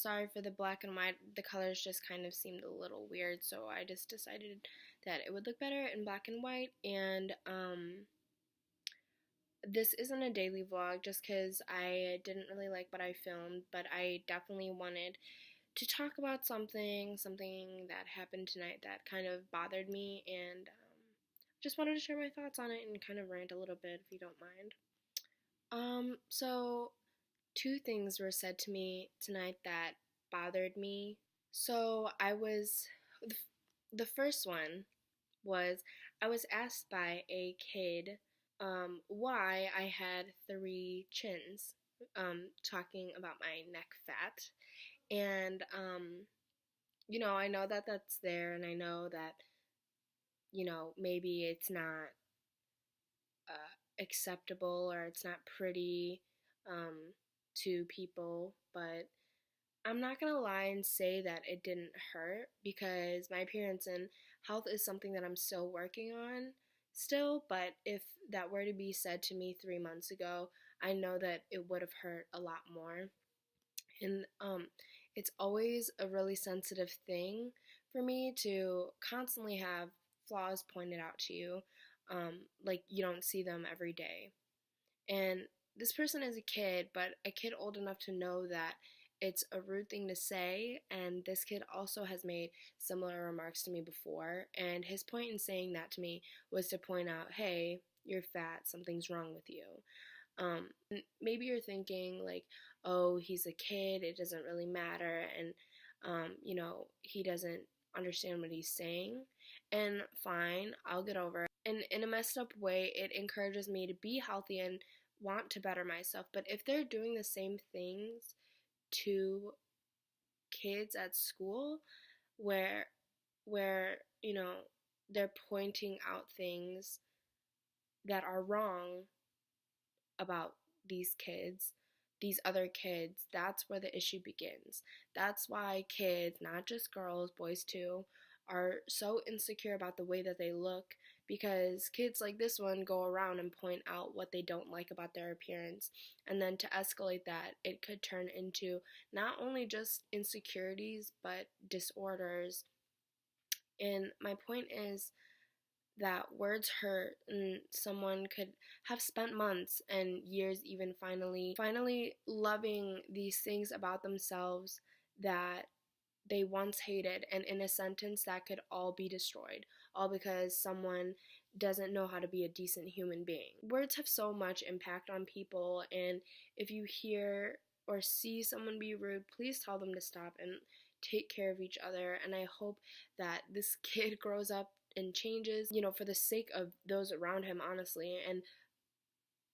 sorry for the black and white. The colors just kind of seemed a little weird, so I just decided that it would look better in black and white. And this isn't a daily vlog just because I didn't really like what I filmed, but I definitely wanted to talk about something that happened tonight that kind of bothered me, and just wanted to share my thoughts on it and kind of rant a little bit if you don't mind. So two things were said to me tonight that bothered me. So the first one was I was asked by a kid why I had 3 chins, talking about my neck fat. And, I know that that's there, and I know that, maybe it's not acceptable or it's not pretty to people, but I'm not gonna lie and say that it didn't hurt, because my appearance and health is something that I'm still working on still. But if that were to be said to me 3 months ago, I know that it would have hurt a lot more. And it's always a really sensitive thing for me to constantly have flaws pointed out to you, like you don't see them every day. And this person is a kid, but a kid old enough to know that it's a rude thing to say. And this kid also has made similar remarks to me before, and his point in saying that to me was to point out, hey, you're fat, something's wrong with you. Maybe you're thinking like, oh, he's a kid, it doesn't really matter, and he doesn't understand what he's saying. And fine, I'll get over it. And in a messed up way, it encourages me to be healthy and want to better myself. But if they're doing the same things to kids at school, where they're pointing out things that are wrong about these kids, these other kids, that's where the issue begins. That's why kids, not just girls, boys too, are so insecure about the way that they look, because kids like this one go around and point out what they don't like about their appearance. And then to escalate that, it could turn into not only just insecurities, but disorders. And my point is that words hurt, and someone could have spent months and years even finally loving these things about themselves that they once hated, and in a sentence that could all be destroyed, all because someone doesn't know how to be a decent human being. Words have so much impact on people, and if you hear or see someone be rude, please tell them to stop and take care of each other. And I hope that this kid grows up and changes, for the sake of those around him, honestly. And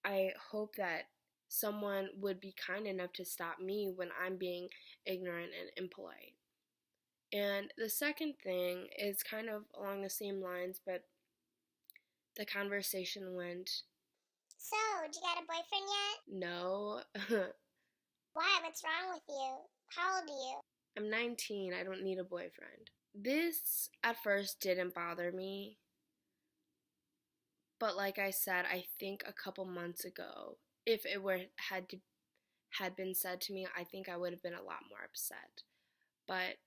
I hope that someone would be kind enough to stop me when I'm being ignorant and impolite. And the second thing is kind of along the same lines, but the conversation went, so, do you got a boyfriend yet? No. Why? What's wrong with you? How old are you? I'm 19. I don't need a boyfriend. This at first didn't bother me, but like I said, I think a couple months ago, if it had been said to me, I think I would have been a lot more upset. But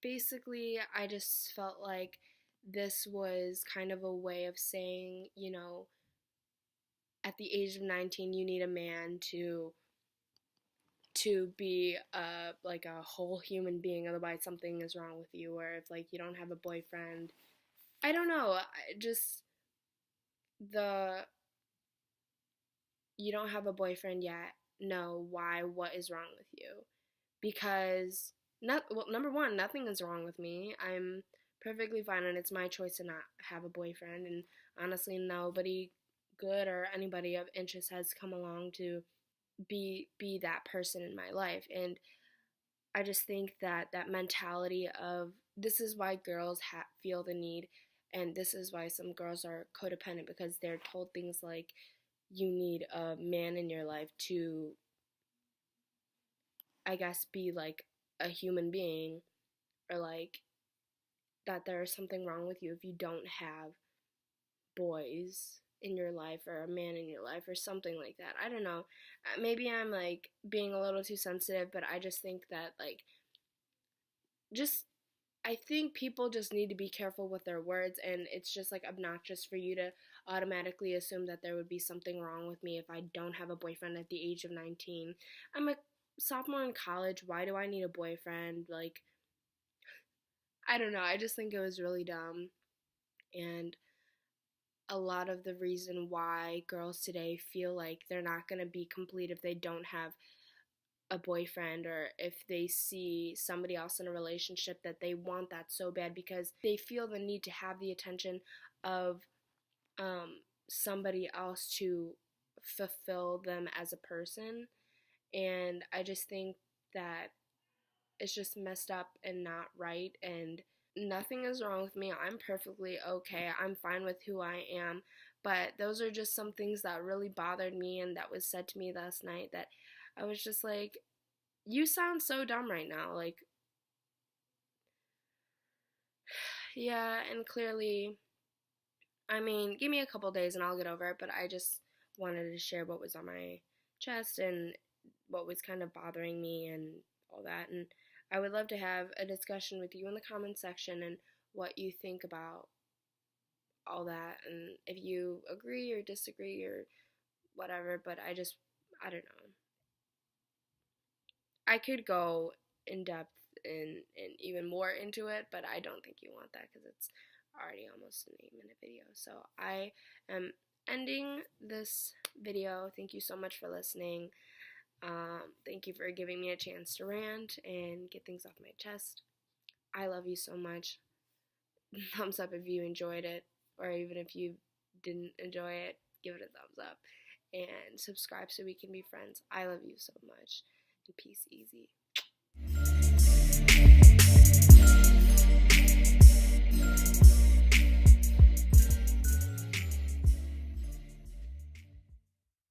basically, I just felt like this was kind of a way of saying, at the age of 19, you need a man to be like a whole human being, otherwise something is wrong with you. Or if like you don't have a boyfriend, I don't know, you don't have a boyfriend yet, no, why, what is wrong with you? Because number one, nothing is wrong with me. I'm perfectly fine, and it's my choice to not have a boyfriend. And honestly, nobody good or anybody of interest has come along to be that person in my life. And I just think that mentality of this is why girls feel the need, and this is why some girls are codependent, because they're told things like you need a man in your life to, I guess, be like a human being, or like that there's something wrong with you if you don't have boys in your life or a man in your life or something like that. I don't know. Maybe I'm like being a little too sensitive, but I just think that like just I think people just need to be careful with their words, and it's just like obnoxious for you to automatically assume that there would be something wrong with me if I don't have a boyfriend at the age of 19. I'm a sophomore in college. Why do I need a boyfriend? Like, I don't know. I just think it was really dumb. And a lot of the reason why girls today feel like they're not going to be complete if they don't have a boyfriend, or if they see somebody else in a relationship, that they want that so bad because they feel the need to have the attention of somebody else to fulfill them as a person. And I just think that it's just messed up and not right, and nothing is wrong with me. I'm perfectly okay. I'm fine with who I am. But those are just some things that really bothered me and that was said to me last night that I was just like, you sound so dumb right now. Like, yeah, and clearly, I mean, give me a couple days and I'll get over it, but I just wanted to share what was on my chest and what was kind of bothering me and all that. And I would love to have a discussion with you in the comment section and what you think about all that, and if you agree or disagree or whatever. But I don't know. I could go in depth and even more into it, but I don't think you want that because it's already almost an 8-minute video. So I am ending this video. Thank you so much for listening. Thank you for giving me a chance to rant and get things off my chest. I love you so much. Thumbs up if you enjoyed it, or even if you didn't enjoy it, give it a thumbs up. And subscribe so we can be friends. I love you so much. And peace easy.